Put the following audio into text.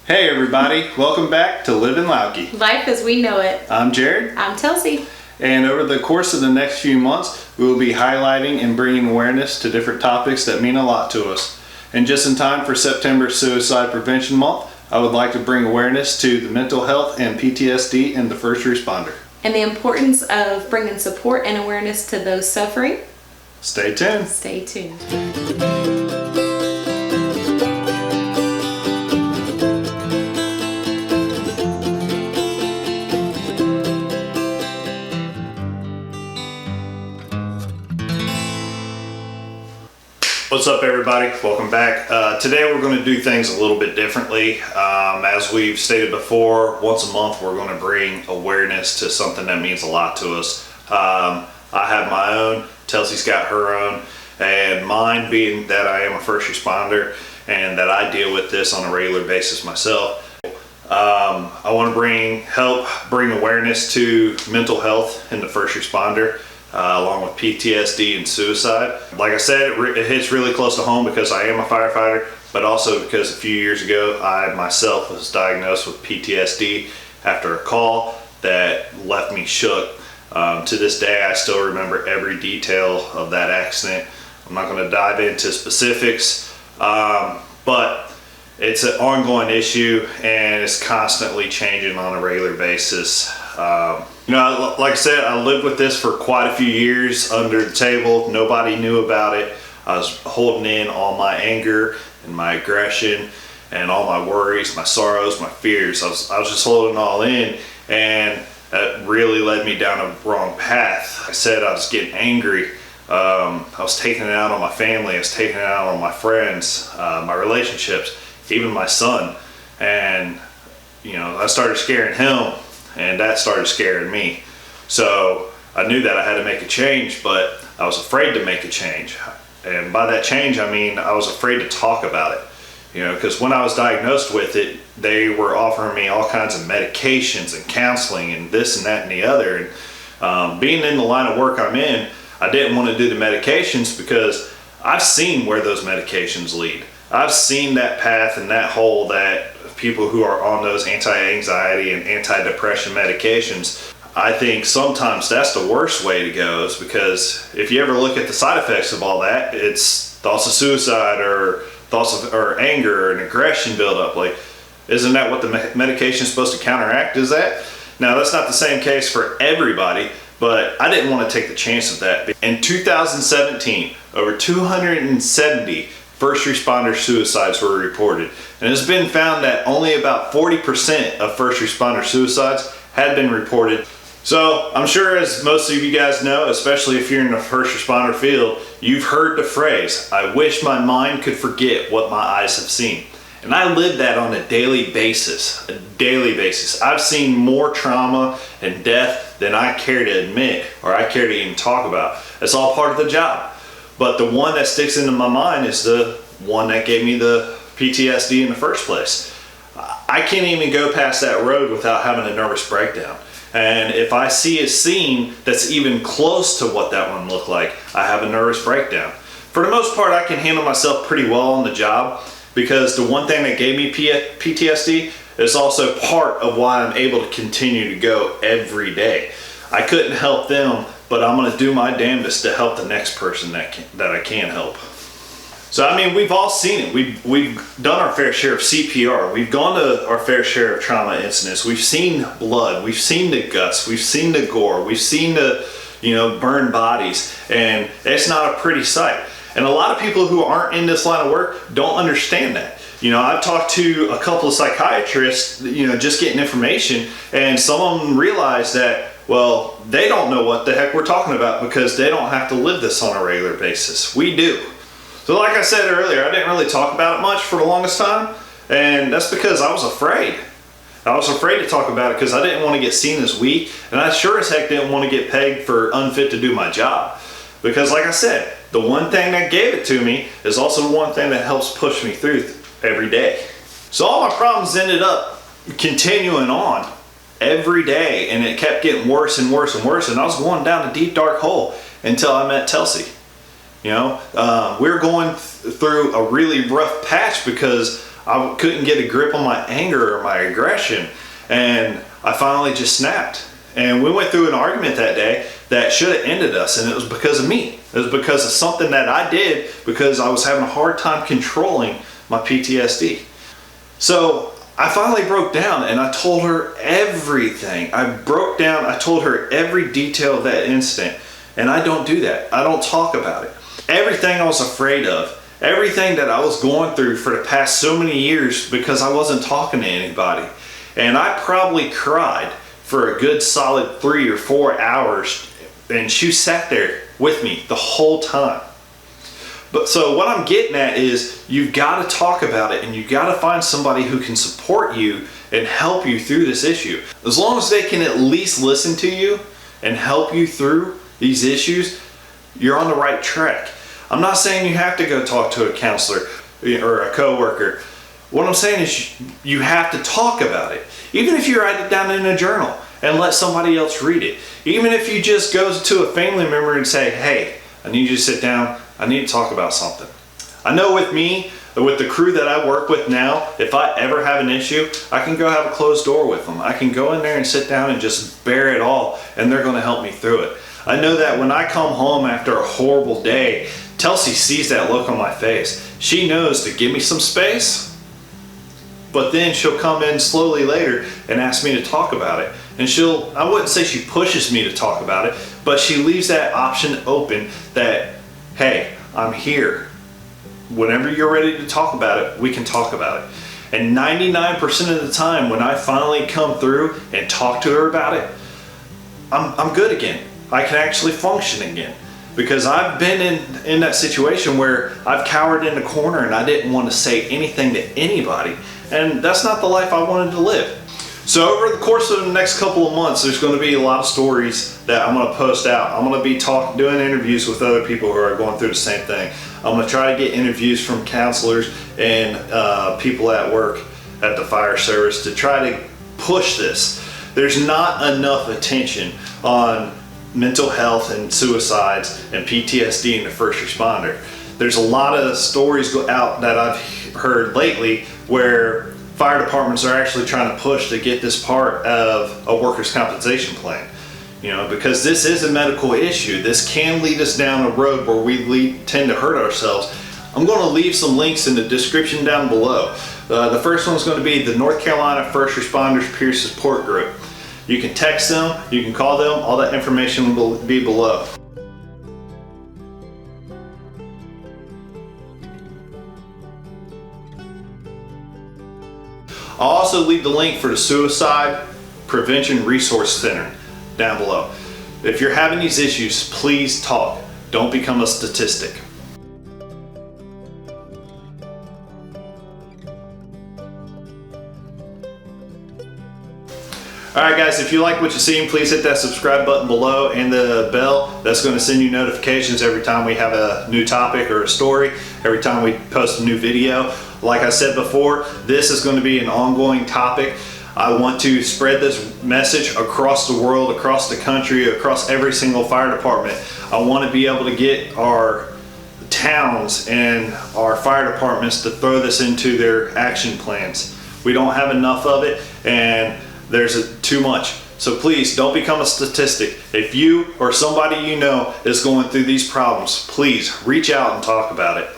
Hey everybody, welcome back to Living Louky. Life as we know it. I'm Jared. I'm Telsey. And over the course of the next few months, we will be highlighting and bringing awareness to different topics that mean a lot to us. And just in time for September Suicide Prevention Month, I would like to bring awareness to the mental health and PTSD in the first responder. And the importance of bringing support and awareness to those suffering. Stay tuned. Stay tuned. What's up everybody? Welcome back. Today we're going to do things a little bit differently. As we've stated before, once a month we're going to bring awareness to something that means a lot to us. I have my own, Telsey's got her own, and mine being that I am a first responder and that I deal with this on a regular basis myself. I want to help bring awareness to mental health in the first responder. Along with PTSD and suicide. Like I said, it hits really close to home because I am a firefighter, but also because a few years ago I myself was diagnosed with PTSD after a call that left me shook. To this day I still remember every detail of that accident. I'm not going to dive into specifics, but it's an ongoing issue and it's constantly changing on a regular basis. Like I said, I lived with this for quite a few years under the table. Nobody knew about it. I was holding in all my anger and my aggression and all my worries, my sorrows, my fears. I was just holding it all in, and that really led me down a wrong path. I said I was getting angry. I was taking it out on my family. I was taking it out on my friends, my relationships, even my son. And I started scaring him, and that started scaring me. So I knew that I had to make a change, but I was afraid to make a change. And by that change, I mean I was afraid to talk about it. Because when I was diagnosed with it, they were offering me all kinds of medications and counseling and this and that and the other. And being in the line of work I'm in, I didn't want to do the medications because I've seen where those medications lead. I've seen that path and that hole that people who are on those anti-anxiety and anti-depression medications, I think sometimes that's the worst way to go, is because if you ever look at the side effects of all that, it's thoughts of suicide or thoughts of anger and aggression buildup. Like, isn't that what the medication is supposed to counteract? Is that? Now, that's not the same case for everybody, but I didn't want to take the chance of that. In 2017, over 270 first responder suicides were reported. And it's been found that only about 40% of first responder suicides had been reported. So I'm sure, as most of you guys know, especially if you're in the first responder field, you've heard the phrase, "I wish my mind could forget what my eyes have seen." And I live that on a daily basis, I've seen more trauma and death than I care to admit or I care to even talk about. It's all part of the job. But the one that sticks into my mind is the one that gave me the PTSD in the first place. I can't even go past that road without having a nervous breakdown. And if I see a scene that's even close to what that one looked like, I have a nervous breakdown. For the most part, I can handle myself pretty well on the job, because the one thing that gave me PTSD is also part of why I'm able to continue to go every day. I couldn't help them, but I'm going to do my damnedest to help the next person that I can help. So I mean, we've all seen it. We've done our fair share of CPR. We've gone to our fair share of trauma incidents. We've seen blood. We've seen the guts. We've seen the gore. We've seen the burned bodies, and it's not a pretty sight. And a lot of people who aren't in this line of work don't understand that. I've talked to a couple of psychiatrists, just getting information, and some of them realize that, well, they don't know what the heck we're talking about because they don't have to live this on a regular basis. We do. So like I said earlier, I didn't really talk about it much for the longest time, and that's because I was afraid. I was afraid to talk about it because I didn't want to get seen as weak, and I sure as heck didn't want to get pegged for unfit to do my job. Because like I said, the one thing that gave it to me is also the one thing that helps push me through every day. So all my problems ended up continuing on every day, and it kept getting worse and worse and worse, and I was going down a deep dark hole until I met Telsey. We were going through a really rough patch because I couldn't get a grip on my anger or my aggression, and I finally just snapped. And we went through an argument that day that should have ended us, and it was because of me. It was because of something that I did because I was having a hard time controlling my PTSD. So I finally broke down and I told her everything. I broke down, I told her every detail of that incident, and I don't do that. I don't talk about it. Everything I was afraid of, everything that I was going through for the past so many years because I wasn't talking to anybody. And I probably cried for a good solid 3 or 4 hours, and she sat there with me the whole time. But so what I'm getting at is you've got to talk about it, and you've got to find somebody who can support you and help you through this issue. As long as they can at least listen to you and help you through these issues, you're on the right track. I'm not saying you have to go talk to a counselor or a coworker. What I'm saying is you have to talk about it. Even if you write it down in a journal and let somebody else read it. Even if you just go to a family member and say, hey, I need you to sit down. I need to talk about something. I know with me, with the crew that I work with now, if I ever have an issue, I can go have a closed door with them. I can go in there and sit down and just bear it all, and they're going to help me through it. I know that when I come home after a horrible day, Telsey sees that look on my face. She knows to give me some space, but then she'll come in slowly later and ask me to talk about it. And I wouldn't say she pushes me to talk about it, but she leaves that option open that, hey, I'm here. Whenever you're ready to talk about it, we can talk about it. And 99% of the time when I finally come through and talk to her about it, I'm good again. I can actually function again. Because I've been in that situation where I've cowered in a corner and I didn't want to say anything to anybody. And that's not the life I wanted to live. So over the course of the next couple of months, there's going to be a lot of stories that I'm going to post out. I'm going to be doing interviews with other people who are going through the same thing. I'm going to try to get interviews from counselors and people at work at the fire service to try to push this. There's not enough attention on mental health and suicides and PTSD in the first responder. There's a lot of stories out that I've heard lately where fire departments are actually trying to push to get this part of a workers' compensation plan. You know, because this is a medical issue. This can lead us down a road where we tend to hurt ourselves. I'm going to leave some links in the description down below. The first one is going to be the North Carolina First Responders Peer Support Group. You can text them, you can call them, all that information will be below. I'll also leave the link for the Suicide Prevention Resource Center down below. If you're having these issues, please talk. Don't become a statistic. Alright guys, if you like what you're seeing, please hit that subscribe button below and the bell. That's going to send you notifications every time we have a new topic or a story, every time we post a new video. Like I said before, this is going to be an ongoing topic. I want to spread this message across the world, across the country, across every single fire department. I want to be able to get our towns and our fire departments to throw this into their action plans. We don't have enough of it, and there's too much. So please don't become a statistic. If you or somebody you know is going through these problems, please reach out and talk about it.